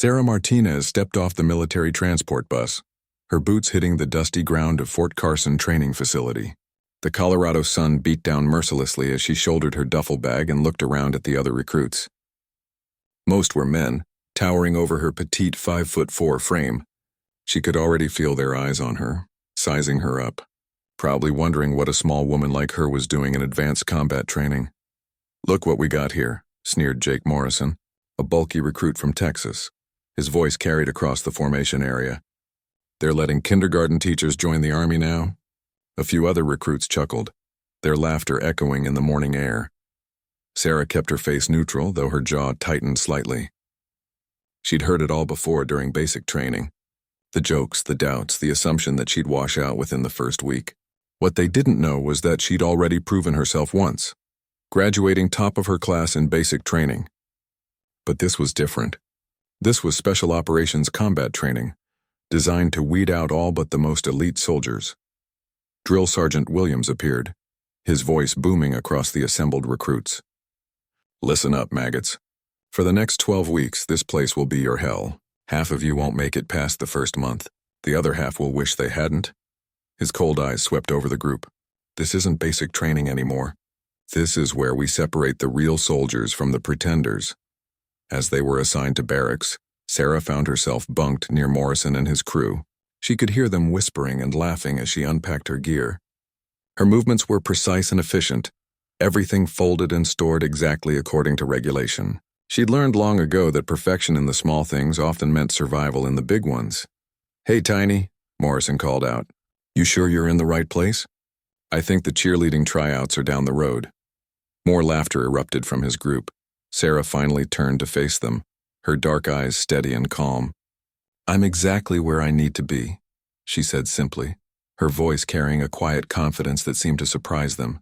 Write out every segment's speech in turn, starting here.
Sarah Martinez stepped off the military transport bus, her boots hitting the dusty ground of Fort Carson training facility. The Colorado sun beat down mercilessly as she shouldered her duffel bag and looked around at the other recruits. Most were men, towering over her petite 5'4" frame. She could already feel their eyes on her, sizing her up, probably wondering what a small woman like her was doing in advanced combat training. "Look what we got here," sneered Jake Morrison, a bulky recruit from Texas. His voice carried across the formation area. "They're letting kindergarten teachers join the Army now?" A few other recruits chuckled, their laughter echoing in the morning air. Sarah kept her face neutral, though her jaw tightened slightly. She'd heard it all before during basic training. The jokes, the doubts, the assumption that she'd wash out within the first week. What they didn't know was that she'd already proven herself once, graduating top of her class in basic training. But this was different. This was Special Operations combat training, designed to weed out all but the most elite soldiers. Drill Sergeant Williams appeared, his voice booming across the assembled recruits. "Listen up, maggots. For the next 12 weeks, this place will be your hell. Half of you won't make it past the first month. The other half will wish they hadn't." His cold eyes swept over the group. "This isn't basic training anymore. This is where we separate the real soldiers from the pretenders." As they were assigned to barracks, Sarah found herself bunked near Morrison and his crew. She could hear them whispering and laughing as she unpacked her gear. Her movements were precise and efficient, everything folded and stored exactly according to regulation. She'd learned long ago that perfection in the small things often meant survival in the big ones. "Hey, Tiny," Morrison called out. "You sure you're in the right place?" "I think the cheerleading tryouts are down the road." More laughter erupted from his group. Sarah finally turned to face them, her dark eyes steady and calm. "I'm exactly where I need to be," she said simply, her voice carrying a quiet confidence that seemed to surprise them.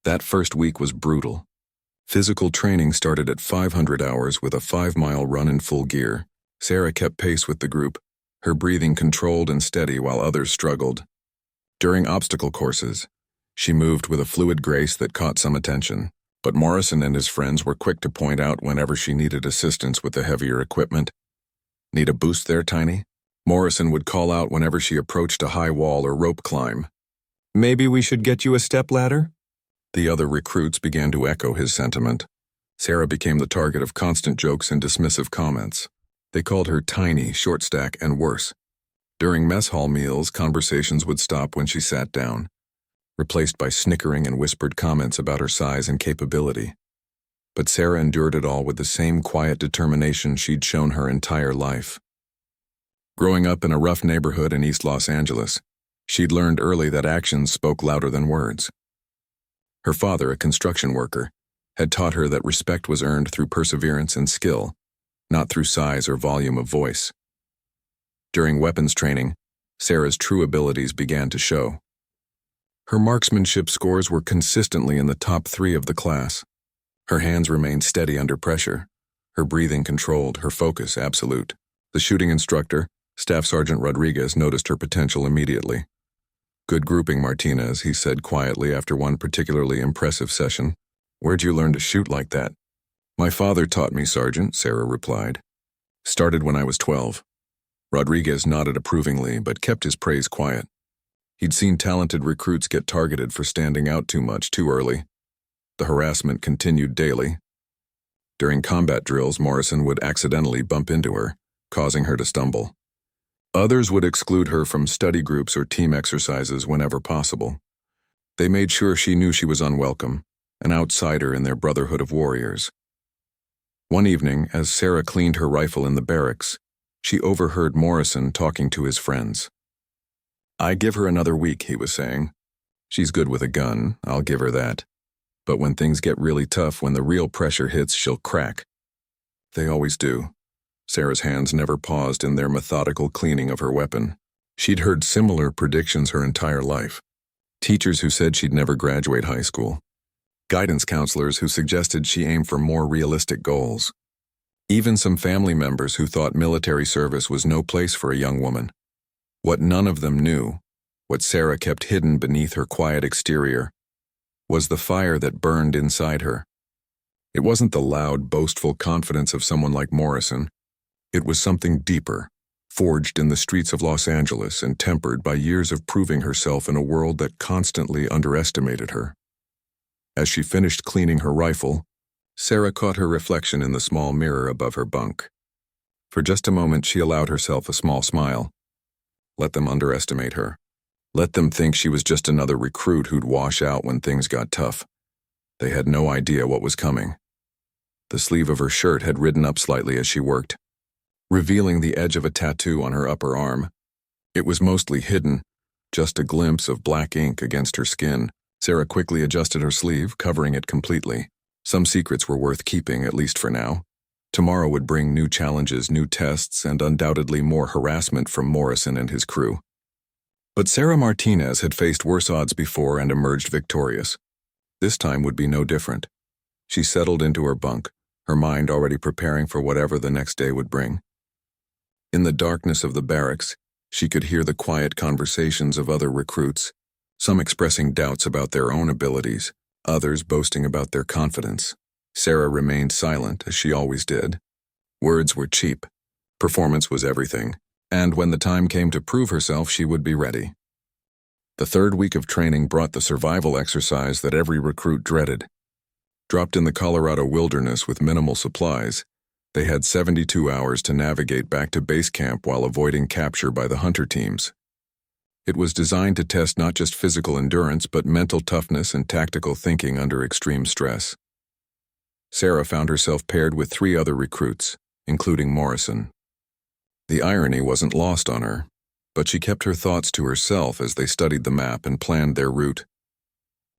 That first week was brutal. Physical training started at 500 hours with a 5-mile run in full gear. Sarah kept pace with the group, her breathing controlled and steady while others struggled. During obstacle courses, she moved with a fluid grace that caught some attention, but Morrison and his friends were quick to point out whenever she needed assistance with the heavier equipment. "Need a boost there, Tiny?" Morrison would call out whenever she approached a high wall or rope climb. "Maybe we should get you a stepladder?" The other recruits began to echo his sentiment. Sarah became the target of constant jokes and dismissive comments. They called her tiny, short stack, and worse. During mess hall meals, conversations would stop when she sat down, replaced by snickering and whispered comments about her size and capability. But Sarah endured it all with the same quiet determination she'd shown her entire life. Growing up in a rough neighborhood in East Los Angeles, she'd learned early that actions spoke louder than words. Her father, a construction worker, had taught her that respect was earned through perseverance and skill, not through size or volume of voice. During weapons training, Sarah's true abilities began to show. Her marksmanship scores were consistently in the top 3 of the class. Her hands remained steady under pressure, her breathing controlled, her focus absolute. The shooting instructor, Staff Sergeant Rodriguez, noticed her potential immediately. "Good grouping, Martinez," he said quietly after one particularly impressive session. "Where'd you learn to shoot like that?" "My father taught me, Sergeant," Sarah replied. "Started when I was 12. Rodriguez nodded approvingly, but kept his praise quiet. He'd seen talented recruits get targeted for standing out too much too early. The harassment continued daily. During combat drills, Morrison would accidentally bump into her, causing her to stumble. Others would exclude her from study groups or team exercises whenever possible. They made sure she knew she was unwelcome, an outsider in their brotherhood of warriors. One evening, as Sarah cleaned her rifle in the barracks, she overheard Morrison talking to his friends. "I give her another week," he was saying. "She's good with a gun, I'll give her that. But when things get really tough, when the real pressure hits, she'll crack." They always do. Sarah's hands never paused in their methodical cleaning of her weapon. She'd heard similar predictions her entire life. Teachers who said she'd never graduate high school. Guidance counselors who suggested she aim for more realistic goals. Even some family members who thought military service was no place for a young woman. What none of them knew, what Sarah kept hidden beneath her quiet exterior, was the fire that burned inside her. It wasn't the loud, boastful confidence of someone like Morrison. It was something deeper, forged in the streets of Los Angeles and tempered by years of proving herself in a world that constantly underestimated her. As she finished cleaning her rifle, Sarah caught her reflection in the small mirror above her bunk. For just a moment, she allowed herself a small smile. Let them underestimate her. Let them think she was just another recruit who'd wash out when things got tough. They had no idea what was coming. The sleeve of her shirt had ridden up slightly as she worked, revealing the edge of a tattoo on her upper arm. It was mostly hidden, just a glimpse of black ink against her skin. Sarah quickly adjusted her sleeve, covering it completely. Some secrets were worth keeping, at least for now. Tomorrow would bring new challenges, new tests, and undoubtedly more harassment from Morrison and his crew. But Sarah Martinez had faced worse odds before and emerged victorious. This time would be no different. She settled into her bunk, her mind already preparing for whatever the next day would bring. In the darkness of the barracks, she could hear the quiet conversations of other recruits, some expressing doubts about their own abilities, others boasting about their confidence. Sarah remained silent, as she always did. Words were cheap. Performance was everything, and when the time came to prove herself, she would be ready. The third week of training brought the survival exercise that every recruit dreaded. Dropped in the Colorado wilderness with minimal supplies, they had 72 hours to navigate back to base camp while avoiding capture by the hunter teams. It was designed to test not just physical endurance but mental toughness and tactical thinking under extreme stress. Sarah found herself paired with 3 other recruits, including Morrison. The irony wasn't lost on her, but she kept her thoughts to herself as they studied the map and planned their route.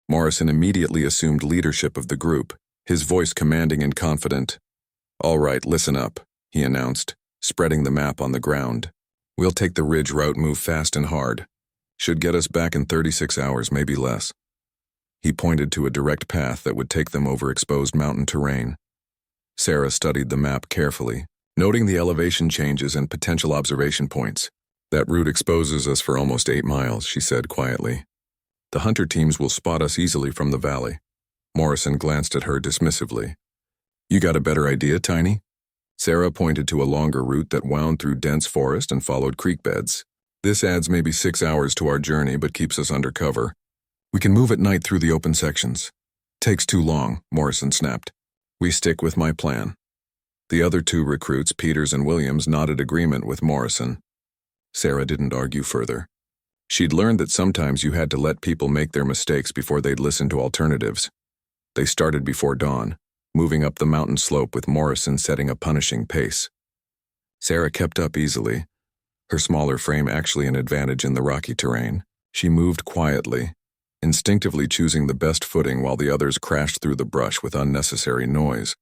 Morrison immediately assumed leadership of the group, his voice commanding and confident. "All right, listen up," he announced, spreading the map on the ground. "We'll take the ridge route, move fast and hard. Should get us back in 36 hours, maybe less." He pointed to a direct path that would take them over exposed mountain terrain. Sarah studied the map carefully, noting the elevation changes and potential observation points. "That route exposes us for almost 8 miles, she said quietly. "The hunter teams will spot us easily from the valley." Morrison glanced at her dismissively. "You got a better idea, Tiny?" Sarah pointed to a longer route that wound through dense forest and followed creek beds. "This adds maybe 6 hours to our journey but keeps us under cover. We can move at night through the open sections." "Takes too long," Morrison snapped. "We stick with my plan." The other 2 recruits, Peters and Williams, nodded agreement with Morrison. Sarah didn't argue further. She'd learned that sometimes you had to let people make their mistakes before they'd listen to alternatives. They started before dawn, moving up the mountain slope with Morrison setting a punishing pace. Sarah kept up easily, her smaller frame actually an advantage in the rocky terrain. She moved quietly, instinctively choosing the best footing while the others crashed through the brush with unnecessary noise.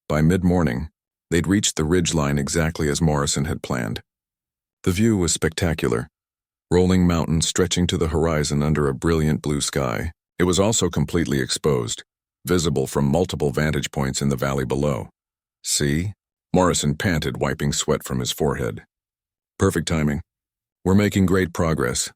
By mid-morning, they'd reached the ridgeline exactly as Morrison had planned. The view was spectacular, rolling mountains stretching to the horizon under a brilliant blue sky. It was also completely exposed, visible from multiple vantage points in the valley below. "See?" Morrison panted, wiping sweat from his forehead. "Perfect timing. We're making great progress."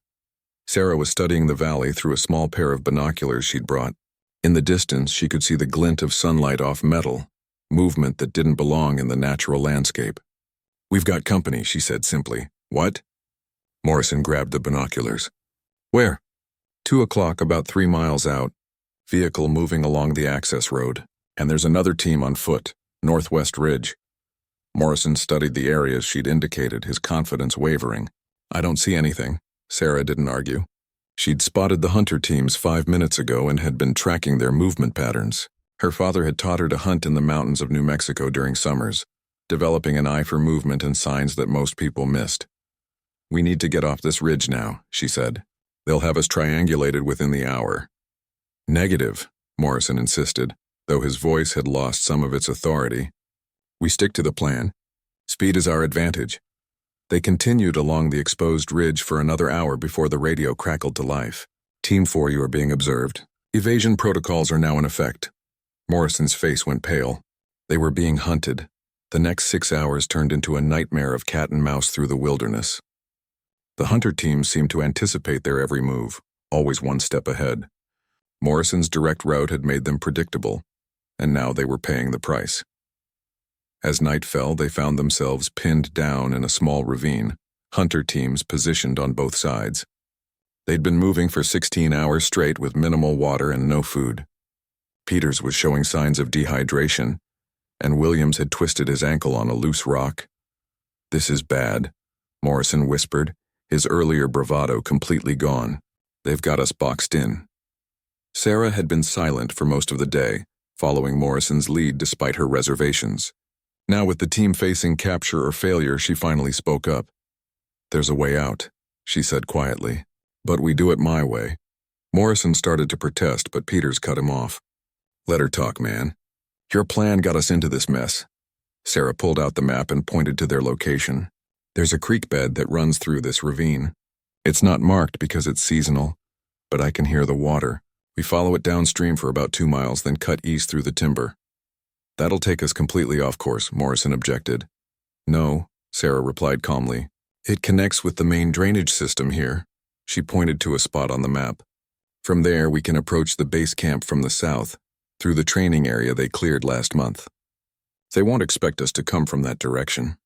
Sarah was studying the valley through a small pair of binoculars she'd brought. In the distance, she could see the glint of sunlight off metal, movement that didn't belong in the natural landscape. "We've got company," she said simply. "What?" Morrison grabbed the binoculars. "Where?" 2 o'clock, about 3 miles out. Vehicle moving along the access road. "And there's another team on foot, northwest ridge." Morrison studied the areas she'd indicated, his confidence wavering. "I don't see anything." Sarah didn't argue. She'd spotted the hunter teams 5 minutes ago and had been tracking their movement patterns. Her father had taught her to hunt in the mountains of New Mexico during summers, developing an eye for movement and signs that most people missed. "We need to get off this ridge now," she said. "They'll have us triangulated within the hour." "Negative," Morrison insisted, though his voice had lost some of its authority. "We stick to the plan. Speed is our advantage." They continued along the exposed ridge for another hour before the radio crackled to life. "Team 4, you are being observed. Evasion protocols are now in effect." Morrison's face went pale. They were being hunted. The next 6 hours turned into a nightmare of cat and mouse through the wilderness. The hunter teams seemed to anticipate their every move, always one step ahead. Morrison's direct route had made them predictable, and now they were paying the price. As night fell, they found themselves pinned down in a small ravine, hunter teams positioned on both sides. They'd been moving for 16 hours straight with minimal water and no food. Peters was showing signs of dehydration, and Williams had twisted his ankle on a loose rock. "This is bad," Morrison whispered, his earlier bravado completely gone. "They've got us boxed in." Sarah had been silent for most of the day, following Morrison's lead despite her reservations. Now, with the team facing capture or failure, she finally spoke up. "There's a way out," she said quietly. "But we do it my way." Morrison started to protest, but Peters cut him off. "Let her talk, man. Your plan got us into this mess." Sarah pulled out the map and pointed to their location. "There's a creek bed that runs through this ravine. It's not marked because it's seasonal, but I can hear the water. We follow it downstream for about 2 miles, then cut east through the timber." "That'll take us completely off course," Morrison objected. "No," Sarah replied calmly. "It connects with the main drainage system here." She pointed to a spot on the map. "From there, we can approach the base camp from the south, through the training area they cleared last month. They won't expect us to come from that direction."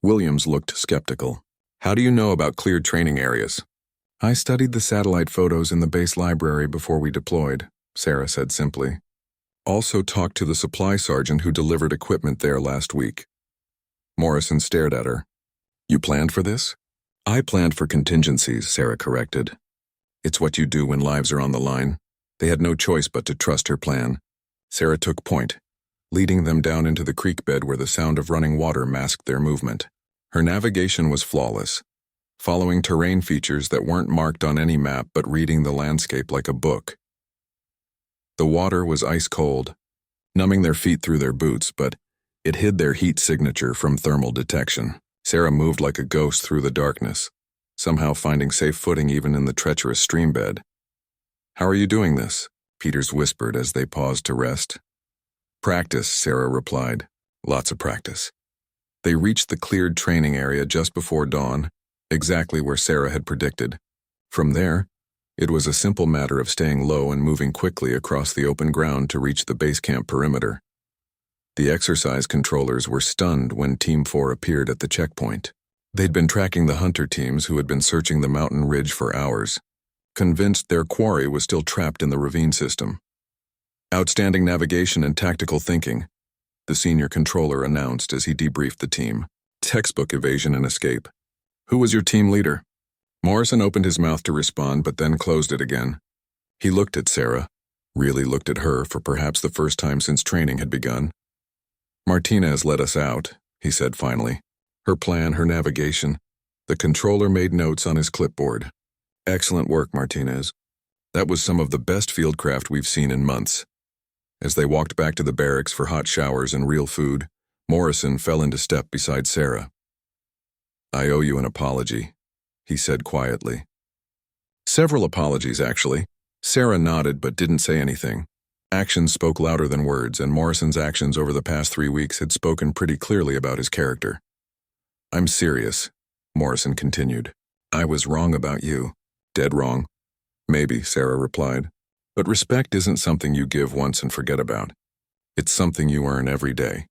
Williams looked skeptical. "How do you know about cleared training areas?" "I studied the satellite photos in the base library before we deployed," Sarah said simply. "Also talked to the supply sergeant who delivered equipment there last week." Morrison stared at her. "You planned for this?" "I planned for contingencies," Sarah corrected. "It's what you do when lives are on the line." They had no choice but to trust her plan. Sarah took point, leading them down into the creek bed where the sound of running water masked their movement. Her navigation was flawless, following terrain features that weren't marked on any map but reading the landscape like a book. The water was ice cold, numbing their feet through their boots, but it hid their heat signature from thermal detection. Sarah moved like a ghost through the darkness, somehow finding safe footing even in the treacherous stream bed. "How are you doing this?" Peters whispered as they paused to rest. "Practice," Sarah replied. "Lots of practice." They reached the cleared training area just before dawn, exactly where Sarah had predicted. From there, it was a simple matter of staying low and moving quickly across the open ground to reach the base camp perimeter. The exercise controllers were stunned when Team 4 appeared at the checkpoint. They'd been tracking the hunter teams who had been searching the mountain ridge for hours, convinced their quarry was still trapped in the ravine system. "Outstanding navigation and tactical thinking," the senior controller announced as he debriefed the team. "Textbook evasion and escape." "Who was your team leader?" Morrison opened his mouth to respond, but then closed it again. He looked at Sarah, really looked at her for perhaps the first time since training had begun. "Martinez let us out," he said finally. "Her plan, her navigation." The controller made notes on his clipboard. "Excellent work, Martinez. That was some of the best fieldcraft we've seen in months." As they walked back to the barracks for hot showers and real food, Morrison fell into step beside Sarah. "I owe you an apology," he said quietly. "Several apologies, actually." Sarah nodded but didn't say anything. Actions spoke louder than words, and Morrison's actions over the past 3 weeks had spoken pretty clearly about his character. "I'm serious," Morrison continued. "I was wrong about you. Dead wrong." "Maybe," Sarah replied. "But respect isn't something you give once and forget about. It's something you earn every day."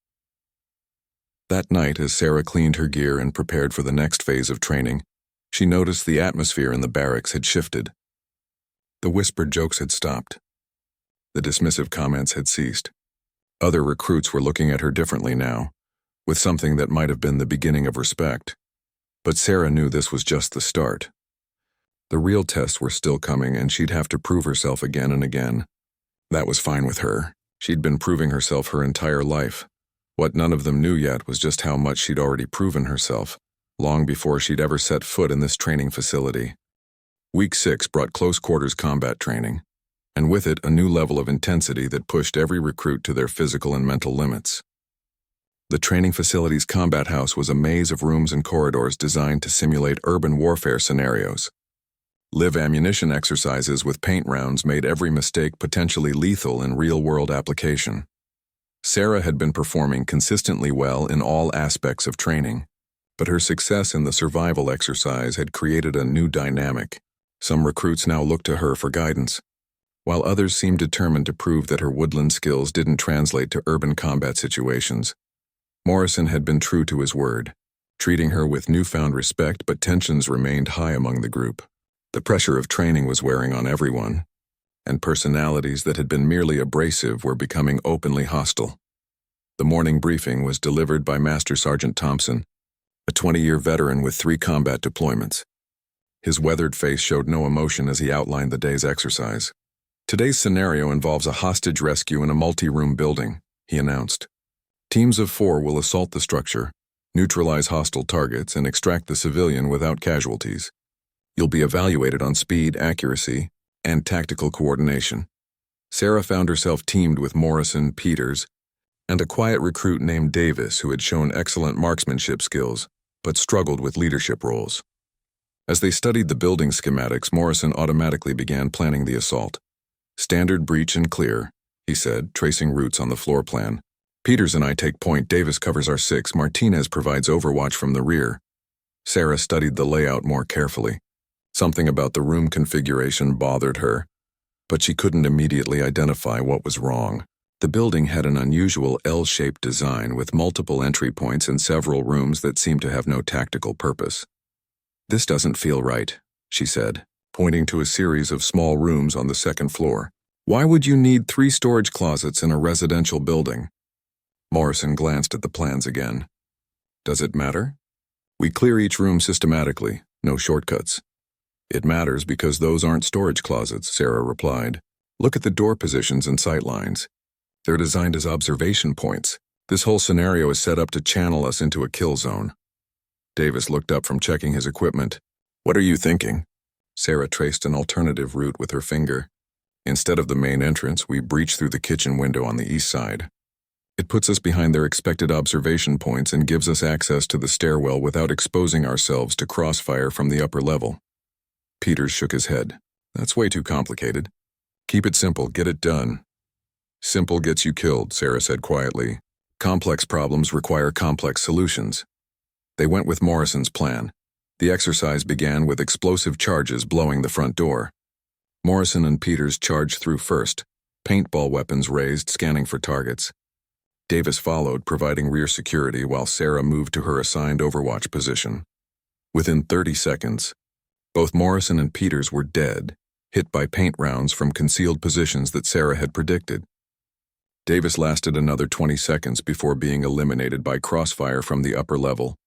That night, as Sarah cleaned her gear and prepared for the next phase of training, she noticed the atmosphere in the barracks had shifted. The whispered jokes had stopped. The dismissive comments had ceased. Other recruits were looking at her differently now, with something that might have been the beginning of respect. But Sarah knew this was just the start. The real tests were still coming, and she'd have to prove herself again and again. That was fine with her. She'd been proving herself her entire life. What none of them knew yet was just how much she'd already proven herself, long before she'd ever set foot in this training facility. Week 6 brought close quarters combat training, and with it a new level of intensity that pushed every recruit to their physical and mental limits. The training facility's combat house was a maze of rooms and corridors designed to simulate urban warfare scenarios. Live ammunition exercises with paint rounds made every mistake potentially lethal in real-world application. Sarah had been performing consistently well in all aspects of training, but her success in the survival exercise had created a new dynamic. Some recruits now looked to her for guidance, while others seemed determined to prove that her woodland skills didn't translate to urban combat situations. Morrison had been true to his word, treating her with newfound respect, but tensions remained high among the group. The pressure of training was wearing on everyone, and personalities that had been merely abrasive were becoming openly hostile. The morning briefing was delivered by Master Sergeant Thompson, a 20-year veteran with 3 combat deployments. His weathered face showed no emotion as he outlined the day's exercise. "Today's scenario involves a hostage rescue in a multi-room building," he announced. "Teams of 4 will assault the structure, neutralize hostile targets, and extract the civilian without casualties. You'll be evaluated on speed, accuracy, and tactical coordination." Sarah found herself teamed with Morrison, Peters, and a quiet recruit named Davis who had shown excellent marksmanship skills, but struggled with leadership roles. As they studied the building schematics, Morrison automatically began planning the assault. "Standard breach and clear," he said, tracing routes on the floor plan. "Peters and I take point, Davis covers our 6, Martinez provides overwatch from the rear." Sarah studied the layout more carefully. Something about the room configuration bothered her, but she couldn't immediately identify what was wrong. The building had an unusual L-shaped design with multiple entry points and several rooms that seemed to have no tactical purpose. "This doesn't feel right," she said, pointing to a series of small rooms on the second floor. "Why would you need 3 storage closets in a residential building?" Morrison glanced at the plans again. "Does it matter?" "We clear each room systematically, no shortcuts." "It matters because those aren't storage closets," Sarah replied. "Look at the door positions and sight lines. They're designed as observation points. This whole scenario is set up to channel us into a kill zone." Davis looked up from checking his equipment. "What are you thinking?" Sarah traced an alternative route with her finger. "Instead of the main entrance, we breach through the kitchen window on the east side. It puts us behind their expected observation points and gives us access to the stairwell without exposing ourselves to crossfire from the upper level." Peters shook his head. "That's way too complicated. Keep it simple, get it done." "Simple gets you killed," Sarah said quietly. "Complex problems require complex solutions." They went with Morrison's plan. The exercise began with explosive charges blowing the front door. Morrison and Peters charged through first, paintball weapons raised, scanning for targets. Davis followed, providing rear security while Sarah moved to her assigned overwatch position. Within 30 seconds, both Morrison and Peters were dead, hit by paint rounds from concealed positions that Sarah had predicted. Davis lasted another 20 seconds before being eliminated by crossfire from the upper level.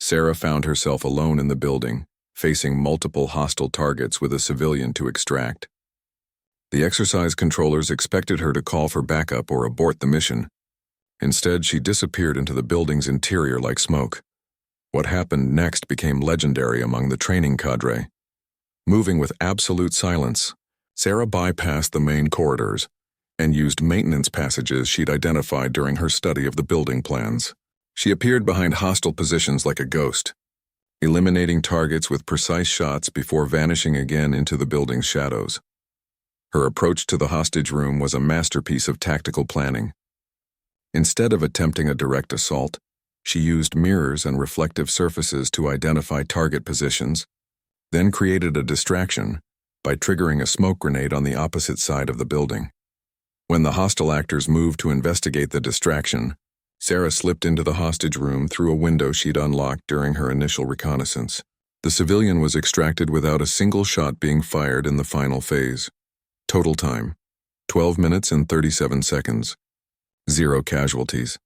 Sarah found herself alone in the building, facing multiple hostile targets with a civilian to extract. The exercise controllers expected her to call for backup or abort the mission. Instead, she disappeared into the building's interior like smoke. What happened next became legendary among the training cadre. Moving with absolute silence, Sarah bypassed the main corridors and used maintenance passages she'd identified during her study of the building plans. She appeared behind hostile positions like a ghost, eliminating targets with precise shots before vanishing again into the building's shadows. Her approach to the hostage room was a masterpiece of tactical planning. Instead of attempting a direct assault, she used mirrors and reflective surfaces to identify target positions, then created a distraction by triggering a smoke grenade on the opposite side of the building. When the hostile actors moved to investigate the distraction, Sarah slipped into the hostage room through a window she'd unlocked during her initial reconnaissance. The civilian was extracted without a single shot being fired in the final phase. Total time, 12 minutes and 37 seconds. 0 casualties.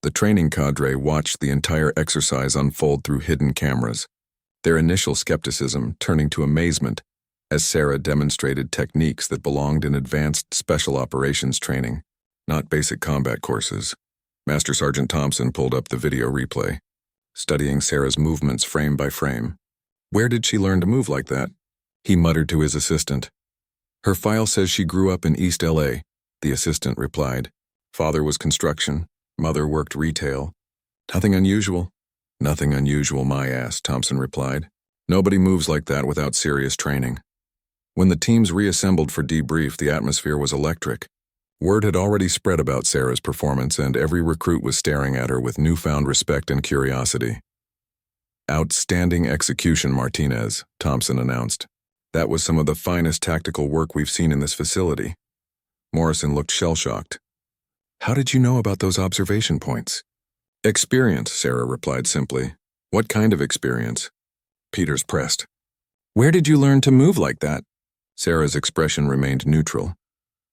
The training cadre watched the entire exercise unfold through hidden cameras, their initial skepticism turning to amazement as Sarah demonstrated techniques that belonged in advanced special operations training, not basic combat courses. Master Sergeant Thompson pulled up the video replay, studying Sarah's movements frame by frame. "Where did she learn to move like that?" he muttered to his assistant. "Her file says she grew up in East LA, the assistant replied. "Father was construction, mother worked retail. Nothing unusual." "Nothing unusual, my ass," Thompson replied. "Nobody moves like that without serious training." When the teams reassembled for debrief, the atmosphere was electric. Word had already spread about Sarah's performance, and every recruit was staring at her with newfound respect and curiosity. "Outstanding execution, Martinez," Thompson announced. "That was some of the finest tactical work we've seen in this facility." Morrison looked shell-shocked. How did you know about those observation points? Experience, Sarah replied simply. What kind of experience? Peters pressed. Where did you learn to move like that? Sarah's expression remained neutral,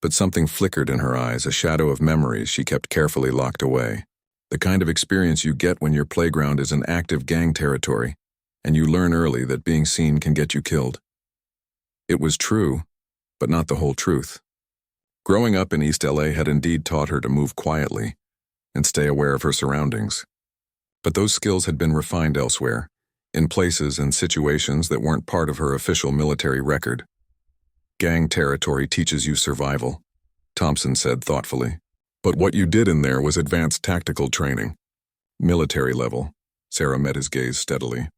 but something flickered in her eyes, a shadow of memories she kept carefully locked away. The kind of experience you get when your playground is an active gang territory, and you learn early that being seen can get you killed. It was true, but not the whole truth. Growing up in East LA had indeed taught her to move quietly and stay aware of her surroundings. But those skills had been refined elsewhere, in places and situations that weren't part of her official military record. Gang territory teaches you survival, Thompson said thoughtfully. But what you did in there was advanced tactical training. Military level. Sarah met his gaze steadily.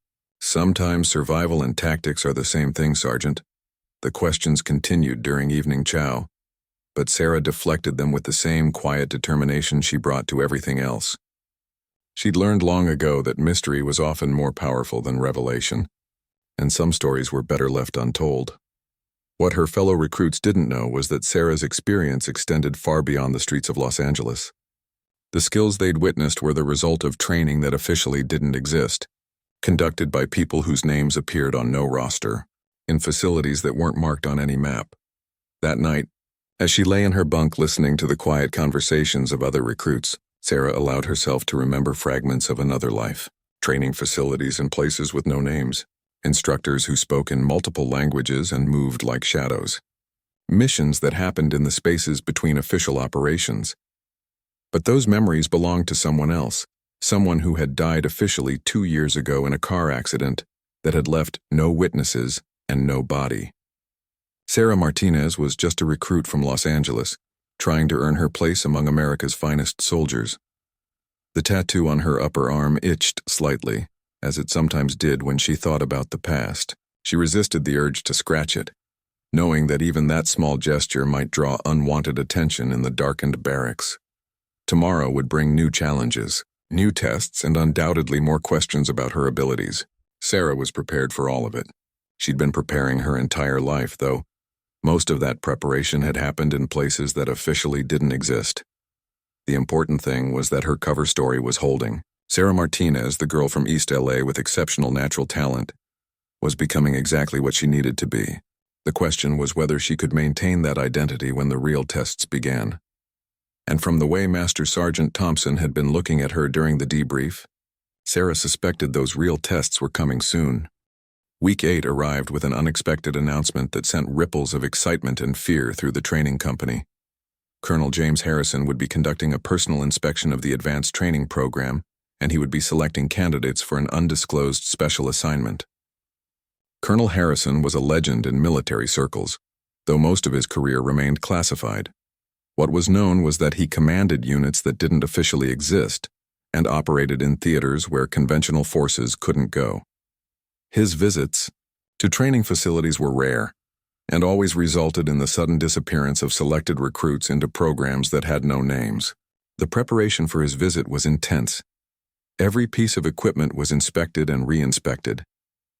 Sometimes survival and tactics are the same thing, Sergeant. The questions continued during evening chow, but Sarah deflected them with the same quiet determination she brought to everything else. She'd learned long ago that mystery was often more powerful than revelation, and some stories were better left untold. What her fellow recruits didn't know was that Sarah's experience extended far beyond the streets of Los Angeles. The skills they'd witnessed were the result of training that officially didn't exist, conducted by people whose names appeared on no roster, in facilities that weren't marked on any map. That night, as she lay in her bunk listening to the quiet conversations of other recruits, Sarah allowed herself to remember fragments of another life, training facilities in places with no names, instructors who spoke in multiple languages and moved like shadows, missions that happened in the spaces between official operations. But those memories belonged to someone else, someone who had died officially 2 years ago in a car accident that had left no witnesses and no body. Sarah Martinez was just a recruit from Los Angeles, trying to earn her place among America's finest soldiers. The tattoo on her upper arm itched slightly, as it sometimes did when she thought about the past. She resisted the urge to scratch it, knowing that even that small gesture might draw unwanted attention in the darkened barracks. Tomorrow would bring new challenges, new tests, and undoubtedly more questions about her abilities. Sarah was prepared for all of it. She'd been preparing her entire life, though most of that preparation had happened in places that officially didn't exist. The important thing was that her cover story was holding. Sarah Martinez, the girl from East LA with exceptional natural talent, was becoming exactly what she needed to be. The question was whether she could maintain that identity when the real tests began. And from the way Master Sergeant Thompson had been looking at her during the debrief, Sarah suspected those real tests were coming soon. Week 8 arrived with an unexpected announcement that sent ripples of excitement and fear through the training company. Colonel James Harrison would be conducting a personal inspection of the advanced training program, and he would be selecting candidates for an undisclosed special assignment. Colonel Harrison was a legend in military circles, though most of his career remained classified. What was known was that he commanded units that didn't officially exist and operated in theaters where conventional forces couldn't go. His visits to training facilities were rare and always resulted in the sudden disappearance of selected recruits into programs that had no names. The preparation for his visit was intense. Every piece of equipment was inspected and re-inspected.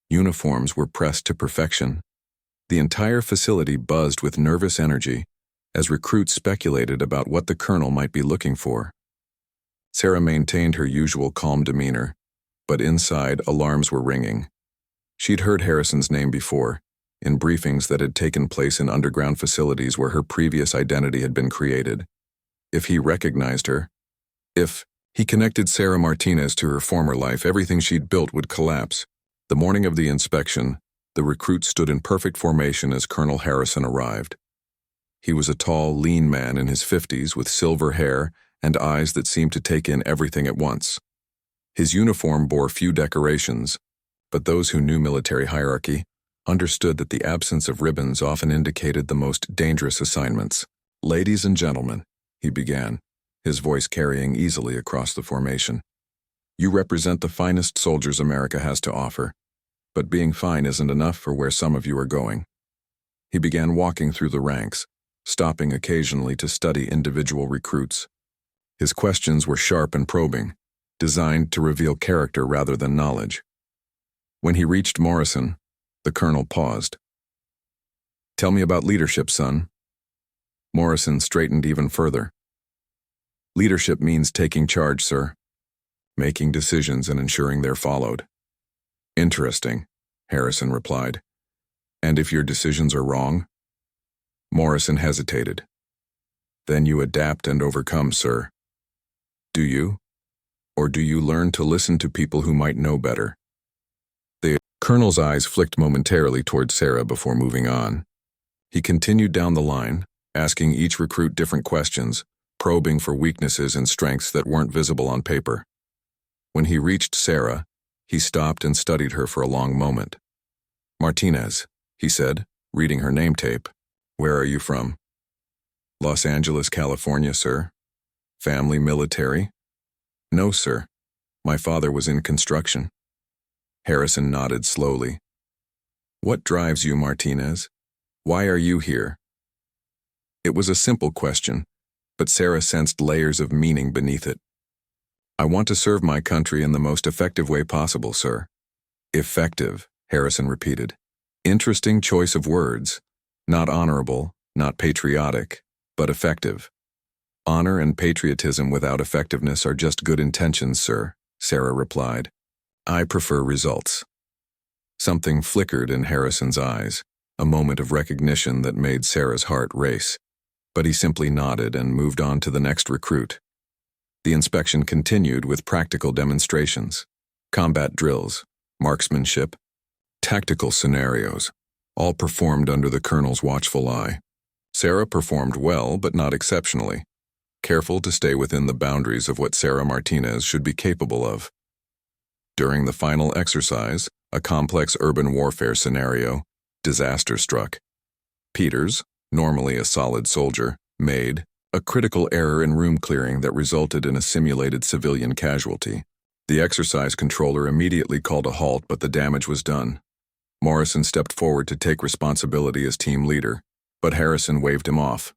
Uniforms were pressed to perfection. The entire facility buzzed with nervous energy as recruits speculated about what the colonel might be looking for. Sarah maintained her usual calm demeanor, but inside alarms were ringing. She'd heard Harrison's name before, in briefings that had taken place in underground facilities where her previous identity had been created. If he recognized her, if he connected Sarah Martinez to her former life, everything she'd built would collapse. The morning of the inspection, the recruit stood in perfect formation as Colonel Harrison arrived. He was a tall, lean man in his 50s with silver hair and eyes that seemed to take in everything at once. His uniform bore few decorations, but those who knew military hierarchy understood that the absence of ribbons often indicated the most dangerous assignments. "Ladies and gentlemen," he began, his voice carrying easily across the formation. "You represent the finest soldiers America has to offer, but being fine isn't enough for where some of you are going." He began walking through the ranks, stopping occasionally to study individual recruits. His questions were sharp and probing, designed to reveal character rather than knowledge. When he reached Morrison, the colonel paused. "Tell me about leadership, son." Morrison straightened even further. Leadership means taking charge, sir. Making decisions and ensuring they're followed. Interesting, Harrison replied. And if your decisions are wrong? Morrison hesitated. Then you adapt and overcome, sir. Do you? Or do you learn to listen to people who might know better? The colonel's eyes flicked momentarily toward Sarah before moving on. He continued down the line, asking each recruit different questions, probing for weaknesses and strengths that weren't visible on paper. When he reached Sarah, he stopped and studied her for a long moment. Martinez, he said, reading her name tape. Where are you from? Los Angeles, California, sir. Family military? No, sir. My father was in construction. Harrison nodded slowly. What drives you, Martinez? Why are you here? It was a simple question, but Sarah sensed layers of meaning beneath it. I want to serve my country in the most effective way possible, sir. Effective, Harrison repeated. Interesting choice of words. Not honorable, not patriotic, but effective. Honor and patriotism without effectiveness are just good intentions, sir, Sarah replied. I prefer results. Something flickered in Harrison's eyes, a moment of recognition that made Sarah's heart race. But he simply nodded and moved on to the next recruit. The inspection continued with practical demonstrations, combat drills, marksmanship, tactical scenarios, all performed under the colonel's watchful eye. Sarah performed well, but not exceptionally, careful to stay within the boundaries of what Sarah Martinez should be capable of. During the final exercise, a complex urban warfare scenario, disaster struck. Peters, normally a solid soldier, made a critical error in room clearing that resulted in a simulated civilian casualty. The exercise controller immediately called a halt, but the damage was done. Morrison stepped forward to take responsibility as team leader, but Harrison waved him off.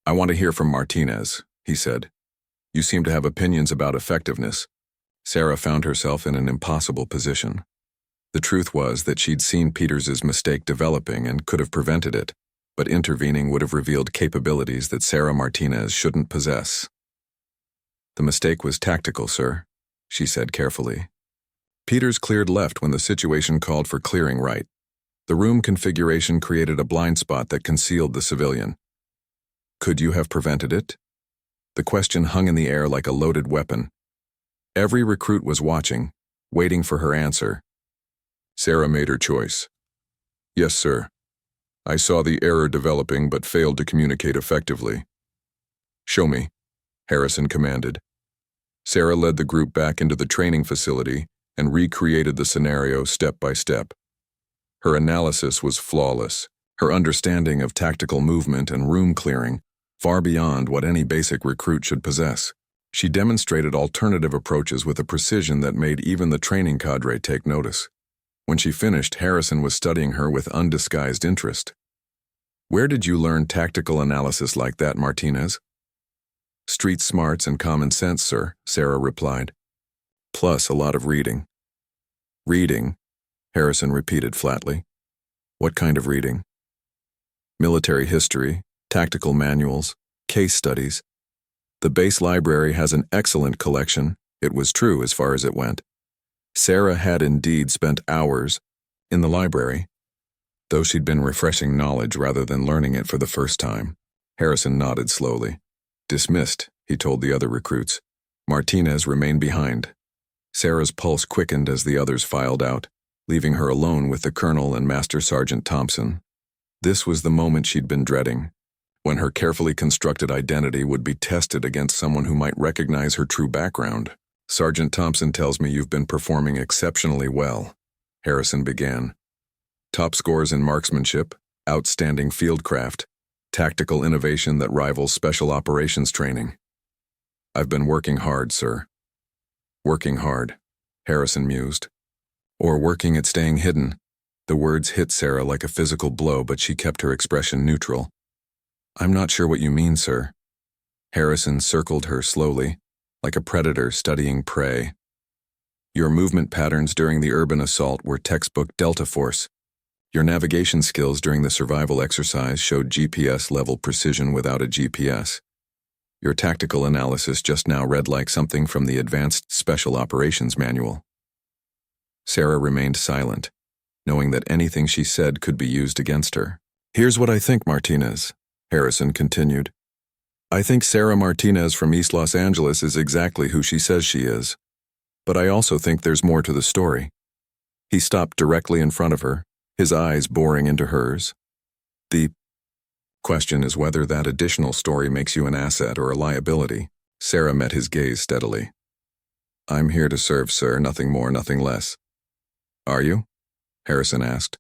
I want to hear from Martinez, he said. You seem to have opinions about effectiveness. Sarah found herself in an impossible position. The truth was that she'd seen Peters's mistake developing and could have prevented it, but intervening would have revealed capabilities that Sarah Martinez shouldn't possess. The mistake was tactical, sir, she said carefully. Peters cleared left when the situation called for clearing right. The room configuration created a blind spot that concealed the civilian. Could you have prevented it? The question hung in the air like a loaded weapon. Every recruit was watching, waiting for her answer. Sarah made her choice. Yes, sir. I saw the error developing but failed to communicate effectively. Show me, Harrison commanded. Sarah led the group back into the training facility and recreated the scenario step by step. Her analysis was flawless, her understanding of tactical movement and room clearing far beyond what any basic recruit should possess. She demonstrated alternative approaches with a precision that made even the training cadre take notice. When she finished, Harrison was studying her with undisguised interest. Where did you learn tactical analysis like that, Martinez? Street smarts and common sense, sir, Sarah replied. Plus a lot of reading. Reading, Harrison repeated flatly. What kind of reading? Military history, tactical manuals, case studies. The base library has an excellent collection. It was true as far as it went. Sarah had indeed spent hours in the library, though she'd been refreshing knowledge rather than learning it for the first time. Harrison nodded slowly. Dismissed, he told the other recruits. Martinez remained behind. Sarah's pulse quickened as the others filed out, leaving her alone with the colonel and Master Sergeant Thompson. This was the moment she'd been dreading, when her carefully constructed identity would be tested against someone who might recognize her true background. Sergeant Thompson tells me you've been performing exceptionally well, Harrison began. Top scores in marksmanship, outstanding fieldcraft, tactical innovation that rivals special operations training. I've been working hard, sir. Working hard, Harrison mused. Or working at staying hidden. The words hit Sarah like a physical blow, but she kept her expression neutral. I'm not sure what you mean, sir. Harrison circled her slowly, like a predator studying prey. Your movement patterns during the urban assault were textbook Delta Force. Your navigation skills during the survival exercise showed GPS-level precision without a GPS. Your tactical analysis just now read like something from the Advanced Special Operations Manual. Sarah remained silent, knowing that anything she said could be used against her. Here's what I think, Martinez, Harrison continued. I think Sarah Martinez from East Los Angeles is exactly who she says she is. But I also think there's more to the story. He stopped directly in front of her, his eyes boring into hers. The question is whether that additional story makes you an asset or a liability. Sarah met his gaze steadily. I'm here to serve, sir, nothing more, nothing less. Are you? Harrison asked.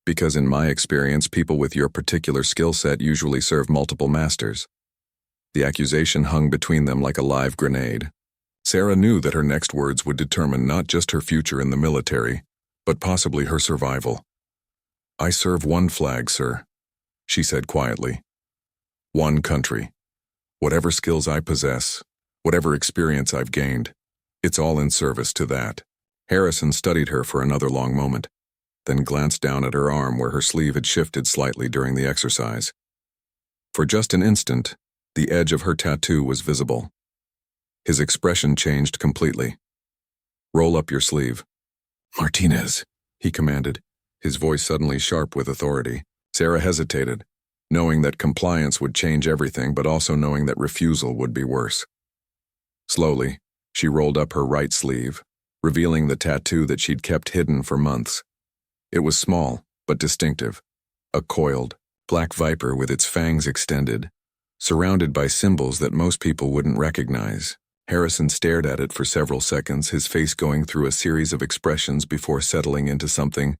Because in my experience, people with your particular skill set usually serve multiple masters. The accusation hung between them like a live grenade. Sarah knew that her next words would determine not just her future in the military, but possibly her survival. I serve one flag, sir, she said quietly. One country. Whatever skills I possess, whatever experience I've gained, it's all in service to that. Harrison studied her for another long moment, then glanced down at her arm where her sleeve had shifted slightly during the exercise. For just an instant, the edge of her tattoo was visible. His expression changed completely. Roll up your sleeve. Martinez, he commanded, his voice suddenly sharp with authority. Sarah hesitated, knowing that compliance would change everything, but also knowing that refusal would be worse. Slowly, she rolled up her right sleeve, revealing the tattoo that she'd kept hidden for months. It was small, but distinctive. A coiled, black viper with its fangs extended, surrounded by symbols that most people wouldn't recognize. Harrison stared at it for several seconds, his face going through a series of expressions before settling into something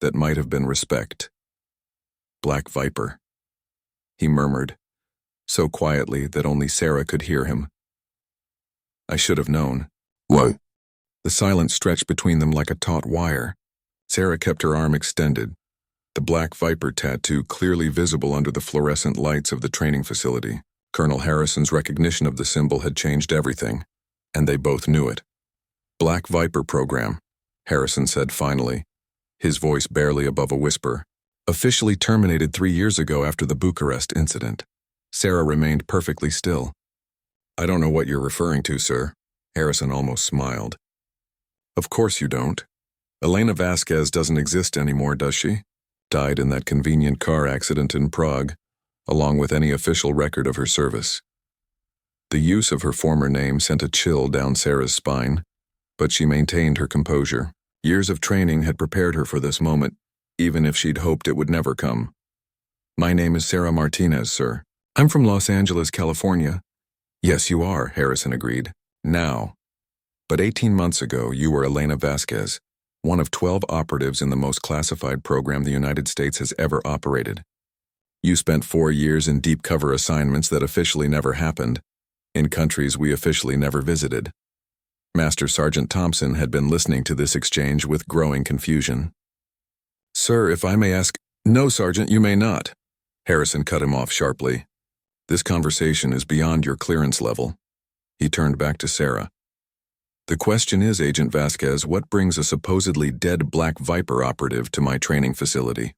that might have been respect. Black Viper, he murmured, so quietly that only Sarah could hear him. I should have known. What? The silence stretched between them like a taut wire. Sarah kept her arm extended, the Black Viper tattoo clearly visible under the fluorescent lights of the training facility. Colonel Harrison's recognition of the symbol had changed everything, and they both knew it. Black Viper program, Harrison said finally, his voice barely above a whisper. Officially terminated 3 years ago after the Bucharest incident. Sarah remained perfectly still. I don't know what you're referring to, sir. Harrison almost smiled. Of course you don't. Elena Vasquez doesn't exist anymore, does she? Died in that convenient car accident in Prague, along with any official record of her service. The use of her former name sent a chill down Sarah's spine, but she maintained her composure. Years of training had prepared her for this moment, even if she'd hoped it would never come. My name is Sarah Martinez, sir. I'm from Los Angeles, California. Yes, you are, Harrison agreed. Now. But 18 months ago, you were Elena Vasquez, one of 12 operatives in the most classified program the United States has ever operated. You spent 4 years in deep cover assignments that officially never happened, in countries we officially never visited. Master Sergeant Thompson had been listening to this exchange with growing confusion. Sir, if I may ask— No, Sergeant, you may not. Harrison cut him off sharply. This conversation is beyond your clearance level. He turned back to Sarah. The question is, Agent Vasquez, what brings a supposedly dead Black Viper operative to my training facility?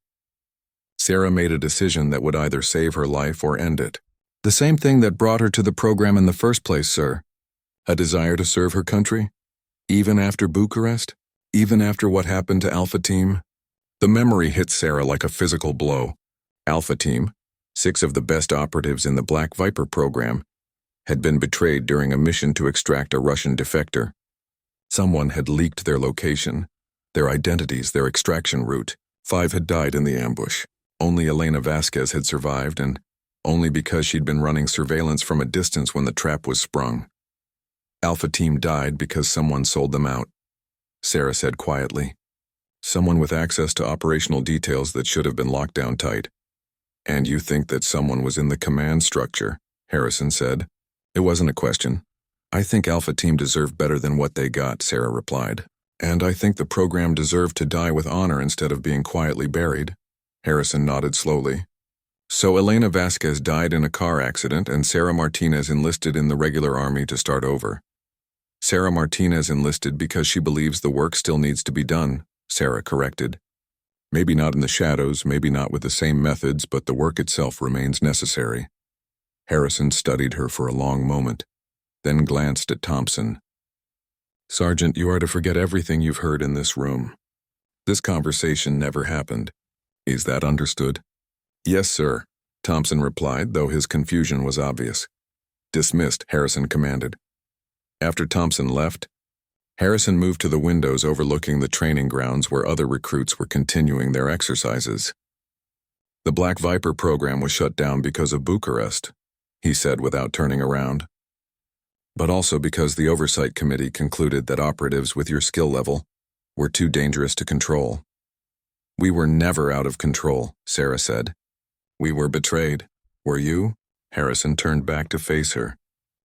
Sarah made a decision that would either save her life or end it. The same thing that brought her to the program in the first place, sir. A desire to serve her country? Even after Bucharest? Even after what happened to Alpha Team? The memory hit Sarah like a physical blow. Alpha Team, 6 of the best operatives in the Black Viper program, had been betrayed during a mission to extract a Russian defector. Someone had leaked their location, their identities, their extraction route. 5 had died in the ambush. Only Elena Vasquez had survived, and only because she'd been running surveillance from a distance when the trap was sprung. Alpha Team died because someone sold them out, Sarah said quietly. Someone with access to operational details that should have been locked down tight. And you think that someone was in the command structure, Harrison said. It wasn't a question. I think Alpha Team deserved better than what they got, Sarah replied. And I think the program deserved to die with honor instead of being quietly buried. Harrison nodded slowly. So Elena Vasquez died in a car accident and Sarah Martinez enlisted in the regular army to start over. Sarah Martinez enlisted because she believes the work still needs to be done, Sarah corrected. Maybe not in the shadows, maybe not with the same methods, but the work itself remains necessary. Harrison studied her for a long moment, then glanced at Thompson. "Sergeant, you are to forget everything you've heard in this room. This conversation never happened. Is that understood?" "Yes, sir," Thompson replied, though his confusion was obvious. "Dismissed," Harrison commanded. After Thompson left, Harrison moved to the windows overlooking the training grounds where other recruits were continuing their exercises. "The Black Viper program was shut down because of Bucharest," he said without turning around. "But also because the Oversight Committee concluded that operatives with your skill level were too dangerous to control." "We were never out of control," Sarah said. "We were betrayed. Were you?" Harrison turned back to face her.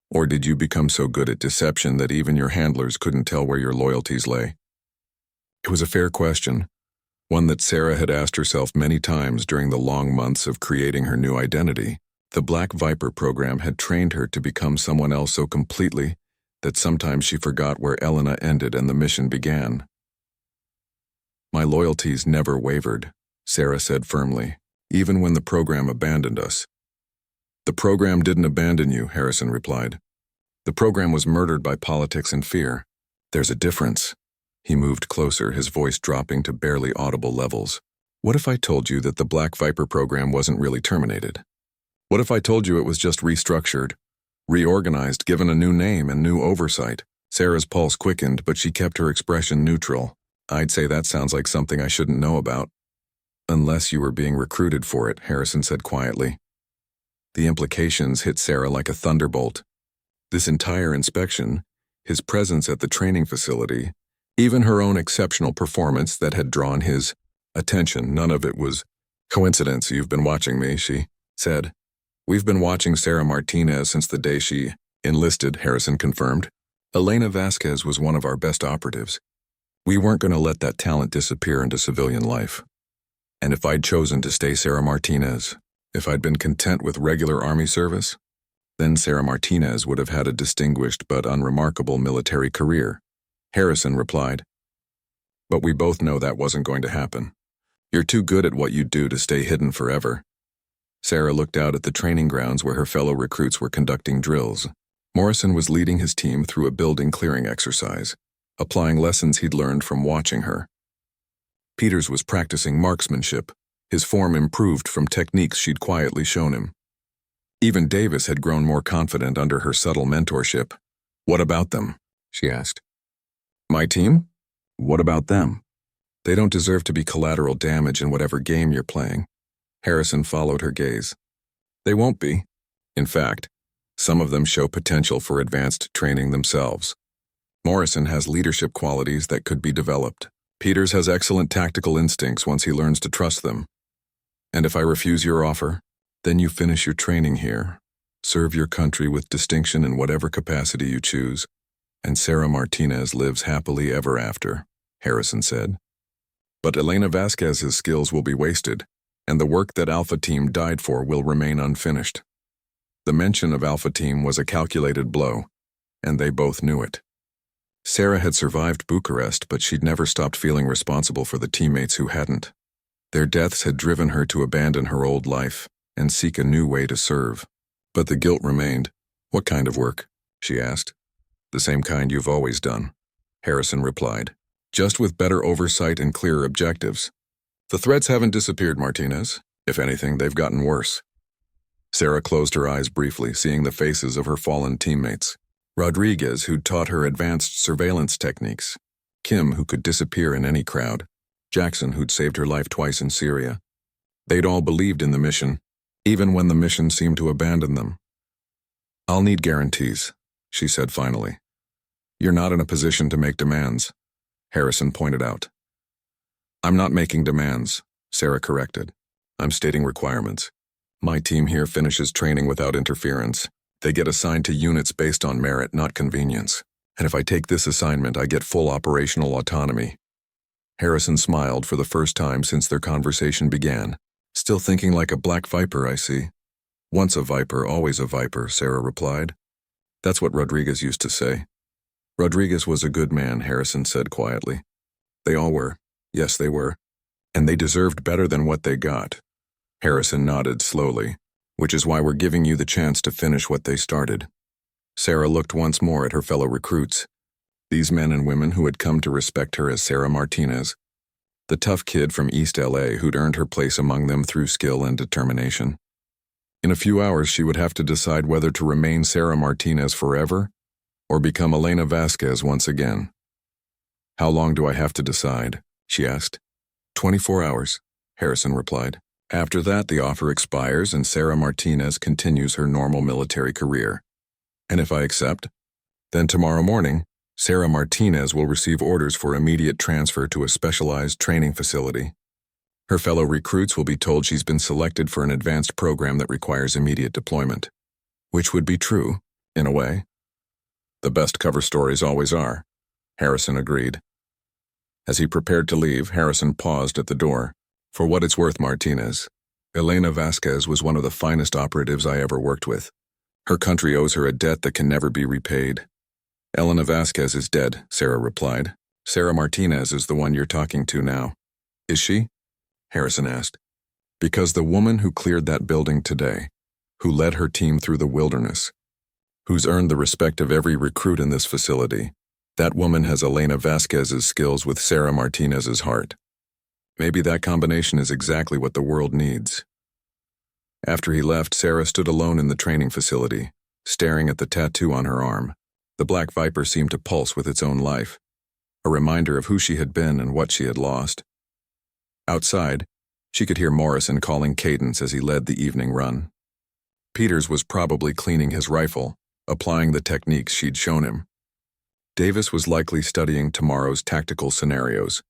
"Or did you become so good at deception that even your handlers couldn't tell where your loyalties lay?" It was a fair question, one that Sarah had asked herself many times during the long months of creating her new identity. The Black Viper program had trained her to become someone else so completely that sometimes she forgot where Elena ended and the mission began. "My loyalties never wavered," Sarah said firmly, "even when the program abandoned us." "The program didn't abandon you," Harrison replied. "The program was murdered by politics and fear. There's a difference." He moved closer, his voice dropping to barely audible levels. "What if I told you that the Black Viper program wasn't really terminated? What if I told you it was just restructured, reorganized, given a new name and new oversight?" Sarah's pulse quickened, but she kept her expression neutral. "I'd say that sounds like something I shouldn't know about." "Unless you were being recruited for it," Harrison said quietly. The implications hit Sarah like a thunderbolt. This entire inspection, his presence at the training facility, even her own exceptional performance that had drawn his attention, none of it was coincidence. "You've been watching me," she said. "We've been watching Sarah Martinez since the day she enlisted," Harrison confirmed. "Elena Vasquez was one of our best operatives. We weren't going to let that talent disappear into civilian life. And if I'd chosen to stay Sarah Martinez, if I'd been content with regular Army service, then Sarah Martinez would have had a distinguished but unremarkable military career," Harrison replied. "But we both know that wasn't going to happen. You're too good at what you do to stay hidden forever." Sarah looked out at the training grounds where her fellow recruits were conducting drills. Morrison was leading his team through a building clearing exercise, applying lessons he'd learned from watching her. Peters was practicing marksmanship, his form improved from techniques she'd quietly shown him. Even Davis had grown more confident under her subtle mentorship. "What about them?" she asked. "My team? What about them? They don't deserve to be collateral damage in whatever game you're playing." Harrison followed her gaze. "They won't be. In fact, some of them show potential for advanced training themselves. Morrison has leadership qualities that could be developed. Peters has excellent tactical instincts once he learns to trust them. And if I refuse your offer, then you finish your training here, serve your country with distinction in whatever capacity you choose, and Sarah Martinez lives happily ever after," Harrison said. "But Elena Vasquez's skills will be wasted, and the work that Alpha Team died for will remain unfinished." The mention of Alpha Team was a calculated blow, and they both knew it. Sarah had survived Bucharest, but she'd never stopped feeling responsible for the teammates who hadn't. Their deaths had driven her to abandon her old life and seek a new way to serve. But the guilt remained. "What kind of work?" she asked. "The same kind you've always done," Harrison replied, "just with better oversight and clearer objectives. The threats haven't disappeared, Martinez. If anything, they've gotten worse." Sarah closed her eyes briefly, seeing the faces of her fallen teammates. Rodriguez, who'd taught her advanced surveillance techniques. Kim, who could disappear in any crowd. Jackson, who'd saved her life twice in Syria. They'd all believed in the mission, even when the mission seemed to abandon them. "I'll need guarantees," she said finally. "You're not in a position to make demands," Harrison pointed out. "I'm not making demands," Sarah corrected. "I'm stating requirements. My team here finishes training without interference. They get assigned to units based on merit, not convenience. And if I take this assignment, I get full operational autonomy." Harrison smiled for the first time since their conversation began. "Still thinking like a Black Viper, I see." "Once a Viper, always a Viper," Sarah replied. "That's what Rodriguez used to say." "Rodriguez was a good man," Harrison said quietly. "They all were. Yes, they were. And they deserved better than what they got." Harrison nodded slowly. which is why we're giving you the chance to finish what they started. Sarah looked once more at her fellow recruits, these men and women who had come to respect her as Sarah Martinez, the tough kid from East LA who'd earned her place among them through skill and determination. In a few hours, she would have to decide whether to remain Sarah Martinez forever or become Elena Vasquez once again. How long do I have to decide? She asked. 24 hours, Harrison replied. After that, the offer expires and Sarah Martinez continues her normal military career. And if I accept, then tomorrow morning, Sarah Martinez will receive orders for immediate transfer to a specialized training facility. Her fellow recruits will be told she's been selected for an advanced program that requires immediate deployment. Which would be true, in a way. The best cover stories always are, Harrison agreed. As he prepared to leave, Harrison paused at the door. For what it's worth, Martinez, Elena Vasquez was one of the finest operatives I ever worked with. Her country owes her a debt that can never be repaid. Elena Vasquez is dead, Sarah replied. Sarah Martinez is the one you're talking to now. Is she? Harrison asked. Because the woman who cleared that building today, who led her team through the wilderness, who's earned the respect of every recruit in this facility, that woman has Elena Vasquez's skills with Sarah Martinez's heart. Maybe that combination is exactly what the world needs. After he left, Sarah stood alone in the training facility, staring at the tattoo on her arm. The black viper seemed to pulse with its own life, a reminder of who she had been and what she had lost. Outside, she could hear Morrison calling cadence as he led the evening run. Peters was probably cleaning his rifle, applying the techniques she'd shown him. Davis was likely studying tomorrow's tactical scenarios,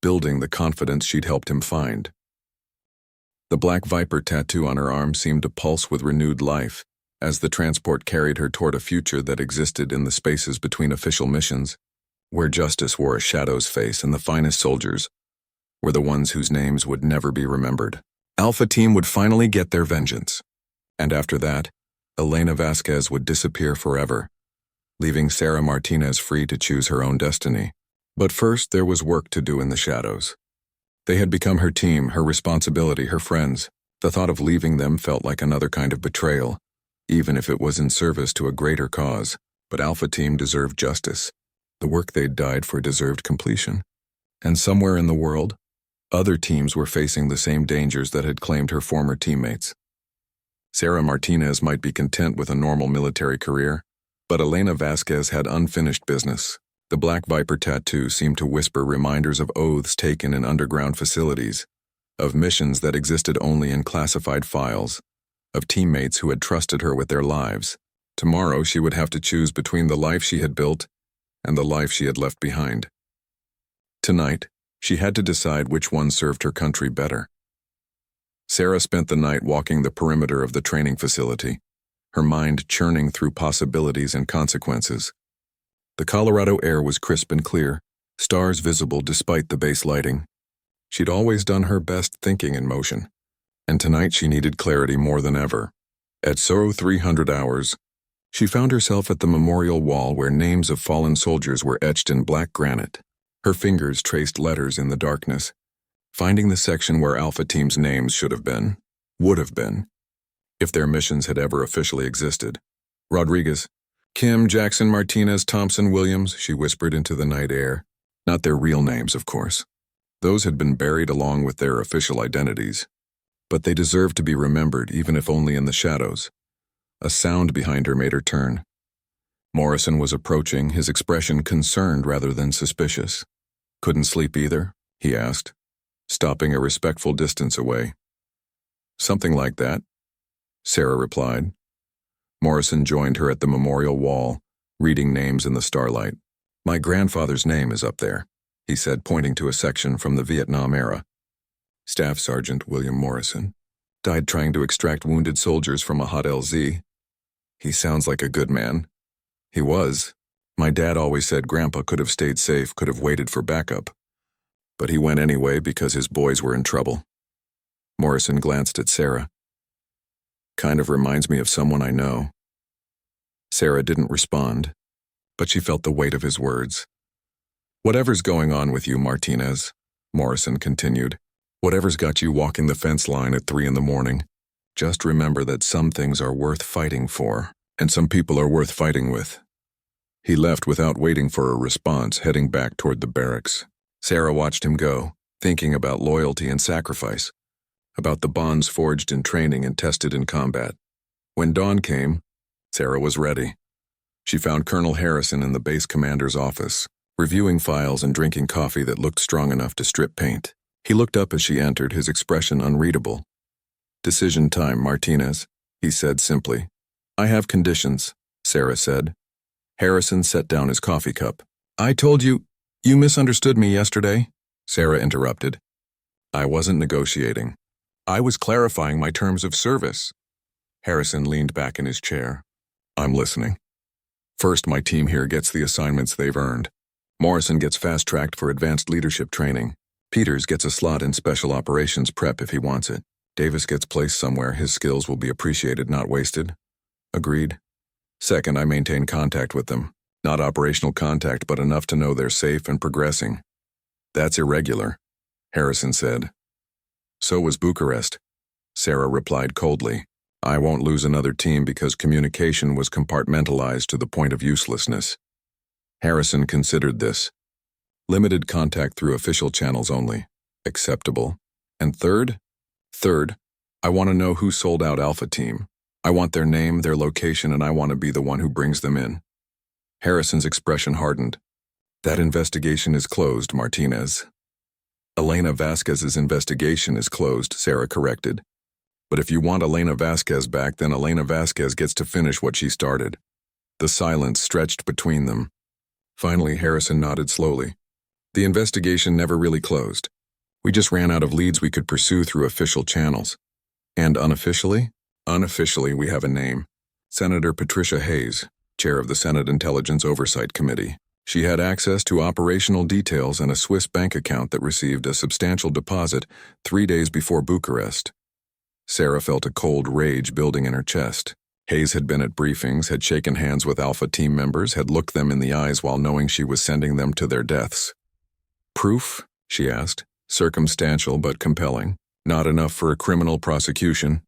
building the confidence she'd helped him find. The black viper tattoo on her arm seemed to pulse with renewed life, as the transport carried her toward a future that existed in the spaces between official missions, where justice wore a shadow's face and the finest soldiers were the ones whose names would never be remembered. Alpha Team would finally get their vengeance, and after that, Elena Vasquez would disappear forever, leaving Sarah Martinez free to choose her own destiny. But first, there was work to do in the shadows. They had become her team, her responsibility, her friends. The thought of leaving them felt like another kind of betrayal, even if it was in service to a greater cause. But Alpha Team deserved justice. The work they'd died for deserved completion. And somewhere in the world, other teams were facing the same dangers that had claimed her former teammates. Sarah Martinez might be content with a normal military career, but Elena Vasquez had unfinished business. The Black Viper tattoo seemed to whisper reminders of oaths taken in underground facilities, of missions that existed only in classified files, of teammates who had trusted her with their lives. Tomorrow she would have to choose between the life she had built and the life she had left behind. Tonight, she had to decide which one served her country better. Sarah spent the night walking the perimeter of the training facility, her mind churning through possibilities and consequences. The Colorado air was crisp and clear, stars visible despite the base lighting. She'd always done her best thinking in motion, and tonight she needed clarity more than ever. At 300 hours, she found herself at the memorial wall where names of fallen soldiers were etched in black granite. Her fingers traced letters in the darkness, finding the section where Alpha Team's names should have been, would have been, if their missions had ever officially existed. Rodriguez, Kim, Jackson, Martinez, Thompson, Williams, she whispered into the night air. Not their real names, of course. Those had been buried along with their official identities. But they deserved to be remembered, even if only in the shadows. A sound behind her made her turn. Morrison was approaching, his expression concerned rather than suspicious. Couldn't sleep either? He asked, stopping a respectful distance away. Something like that, Sarah replied. Morrison joined her at the memorial wall, reading names in the starlight. My grandfather's name is up there, he said, pointing to a section from the Vietnam era. Staff Sergeant William Morrison died trying to extract wounded soldiers from a hot LZ. He sounds like a good man. He was. My dad always said Grandpa could have stayed safe, could have waited for backup. But he went anyway because his boys were in trouble. Morrison glanced at Sarah. Kind of reminds me of someone I know. Sarah didn't respond, but she felt the weight of his words. Whatever's going on with you, Martinez, Morrison continued, whatever's got you walking the fence line at 3 in the morning, Just remember that some things are worth fighting for, and some people are worth fighting with. He left without waiting for a response, heading back toward the barracks. Sarah watched him go, thinking about loyalty and sacrifice, about the bonds forged in training and tested in combat. When dawn came, Sarah was ready. She found Colonel Harrison in the base commander's office, reviewing files and drinking coffee that looked strong enough to strip paint. He looked up as she entered, his expression unreadable. "Decision time, Martinez," he said simply. "I have conditions," Sarah said. Harrison set down his coffee cup. "I told you misunderstood me yesterday," Sarah interrupted. "I wasn't negotiating. I was clarifying my terms of service." Harrison leaned back in his chair. "I'm listening. First, my team here gets the assignments they've earned. Morrison gets fast-tracked for advanced leadership training. Peters gets a slot in special operations prep if he wants it. Davis gets placed somewhere his skills will be appreciated, not wasted." "Agreed." "Second, I maintain contact with them. Not operational contact, but enough to know they're safe and progressing." "That's irregular," Harrison said. "So was Bucharest," Sarah replied coldly. "I won't lose another team because communication was compartmentalized to the point of uselessness." Harrison considered this. Limited contact through official channels only. Acceptable. And third, I want to know who sold out Alpha Team. I want their name, their location, and I want to be the one who brings them in. Harrison's expression hardened. "That investigation is closed, Martinez." "Elena Vasquez's investigation is closed," Sarah corrected. "But if you want Elena Vasquez back, then Elena Vasquez gets to finish what she started." The silence stretched between them. Finally, Harrison nodded slowly. "The investigation never really closed. We just ran out of leads we could pursue through official channels. And unofficially? Unofficially, we have a name. Senator Patricia Hayes, chair of the Senate Intelligence Oversight Committee. She had access to operational details and a Swiss bank account that received a substantial deposit 3 days before Bucharest." Sarah felt a cold rage building in her chest. Hayes had been at briefings, had shaken hands with Alpha Team members, had looked them in the eyes while knowing she was sending them to their deaths. "Proof?" she asked. "Circumstantial but compelling. Not enough for a criminal prosecution.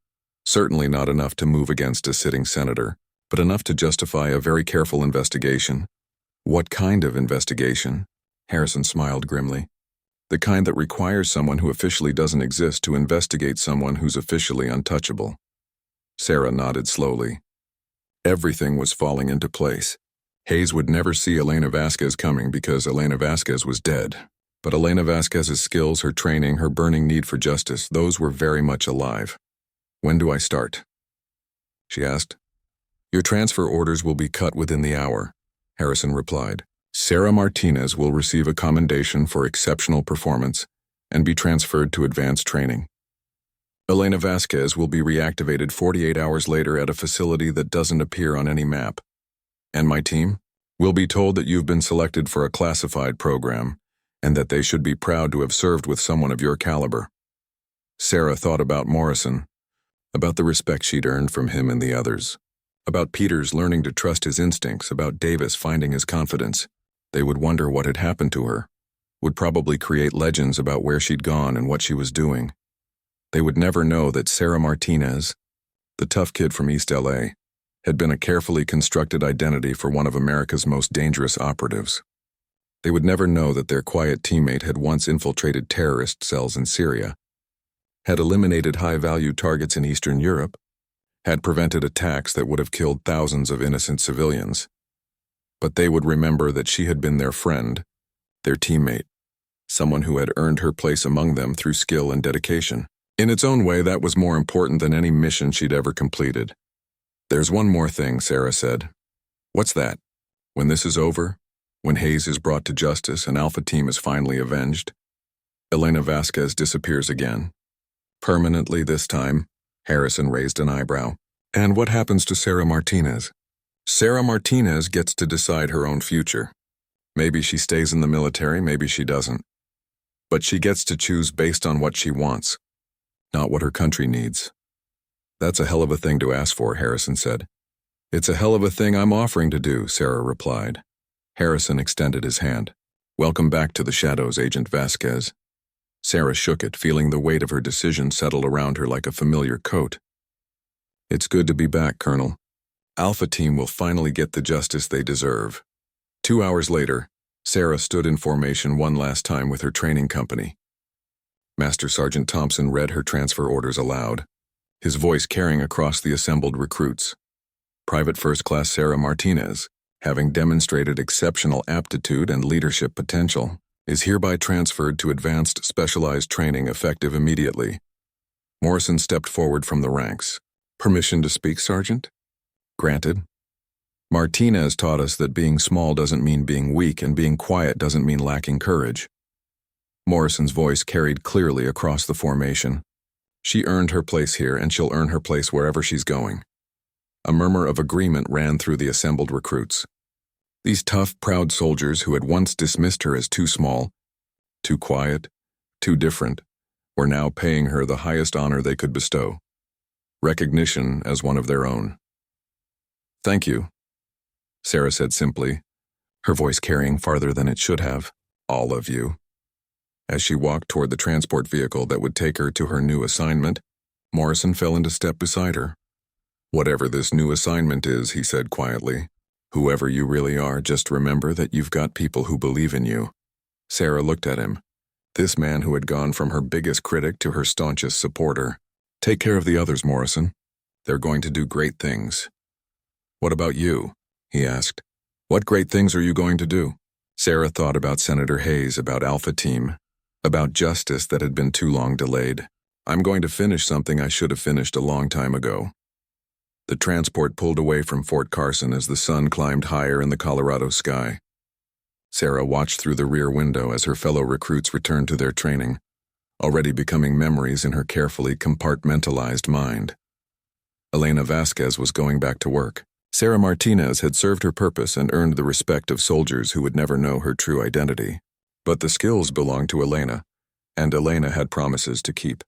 Certainly not enough to move against a sitting senator, but enough to justify a very careful investigation." "What kind of investigation?" Harrison smiled grimly. "The kind that requires someone who officially doesn't exist to investigate someone who's officially untouchable." Sarah nodded slowly. Everything was falling into place. Hayes would never see Elena Vasquez coming because Elena Vasquez was dead. But Elena Vasquez's skills, her training, her burning need for justice, those were very much alive. "When do I start?" she asked. "Your transfer orders will be cut within the hour," Harrison replied. "Sarah Martinez will receive a commendation for exceptional performance and be transferred to advanced training. Elena Vasquez will be reactivated 48 hours later at a facility that doesn't appear on any map. And my team will be told that you've been selected for a classified program and that they should be proud to have served with someone of your caliber." Sarah thought about Morrison, about the respect she'd earned from him and the others, about Peters learning to trust his instincts, about Davis finding his confidence. They would wonder what had happened to her, would probably create legends about where she'd gone and what she was doing. They would never know that Sarah Martinez, the tough kid from East LA, had been a carefully constructed identity for one of America's most dangerous operatives. They would never know that their quiet teammate had once infiltrated terrorist cells in Syria, had eliminated high-value targets in Eastern Europe, had prevented attacks that would have killed thousands of innocent civilians. But they would remember that she had been their friend, their teammate, someone who had earned her place among them through skill and dedication. In its own way, that was more important than any mission she'd ever completed. "There's one more thing," Sarah said. "What's that?" "When this is over, when Hayes is brought to justice and Alpha Team is finally avenged, Elena Vasquez disappears again. Permanently this time." Harrison raised an eyebrow. "And what happens to Sarah Martinez?" "Sarah Martinez gets to decide her own future. Maybe she stays in the military, maybe she doesn't. But she gets to choose based on what she wants, not what her country needs." "That's a hell of a thing to ask for," Harrison said. "It's a hell of a thing I'm offering to do," Sarah replied. Harrison extended his hand. "Welcome back to the shadows, Agent Vasquez." Sarah shook it, feeling the weight of her decision settle around her like a familiar coat. It's good to be back, Colonel. Alpha Team will finally get the justice they deserve. 2 hours later, Sarah stood in formation one last time with her training company. Master Sergeant Thompson read her transfer orders aloud, his voice carrying across the assembled recruits. Private First Class Sarah Martinez, having demonstrated exceptional aptitude and leadership potential, is hereby transferred to advanced specialized training effective immediately. Morrison stepped forward from the ranks. Permission to speak, Sergeant? Granted. Martinez taught us that being small doesn't mean being weak, and being quiet doesn't mean lacking courage. Morrison's voice carried clearly across the formation. She earned her place here, and she'll earn her place wherever she's going. A murmur of agreement ran through the assembled recruits. These tough, proud soldiers who had once dismissed her as too small, too quiet, too different, were now paying her the highest honor they could bestow: recognition as one of their own. Thank you, Sarah said simply, her voice carrying farther than it should have. All of you. As she walked toward the transport vehicle that would take her to her new assignment, Morrison fell into step beside her. Whatever this new assignment is, he said quietly, whoever you really are, just remember that you've got people who believe in you. Sarah looked at him, this man who had gone from her biggest critic to her staunchest supporter. Take care of the others, Morrison. They're going to do great things. What about you? He asked. What great things are you going to do? Sarah thought about Senator Hayes, about Alpha Team, about justice that had been too long delayed. I'm going to finish something I should have finished a long time ago. The transport pulled away from Fort Carson as the sun climbed higher in the Colorado sky. Sarah watched through the rear window as her fellow recruits returned to their training, already becoming memories in her carefully compartmentalized mind. Elena Vasquez was going back to work. Sarah Martinez had served her purpose and earned the respect of soldiers who would never know her true identity. But the skills belonged to Elena, and Elena had promises to keep.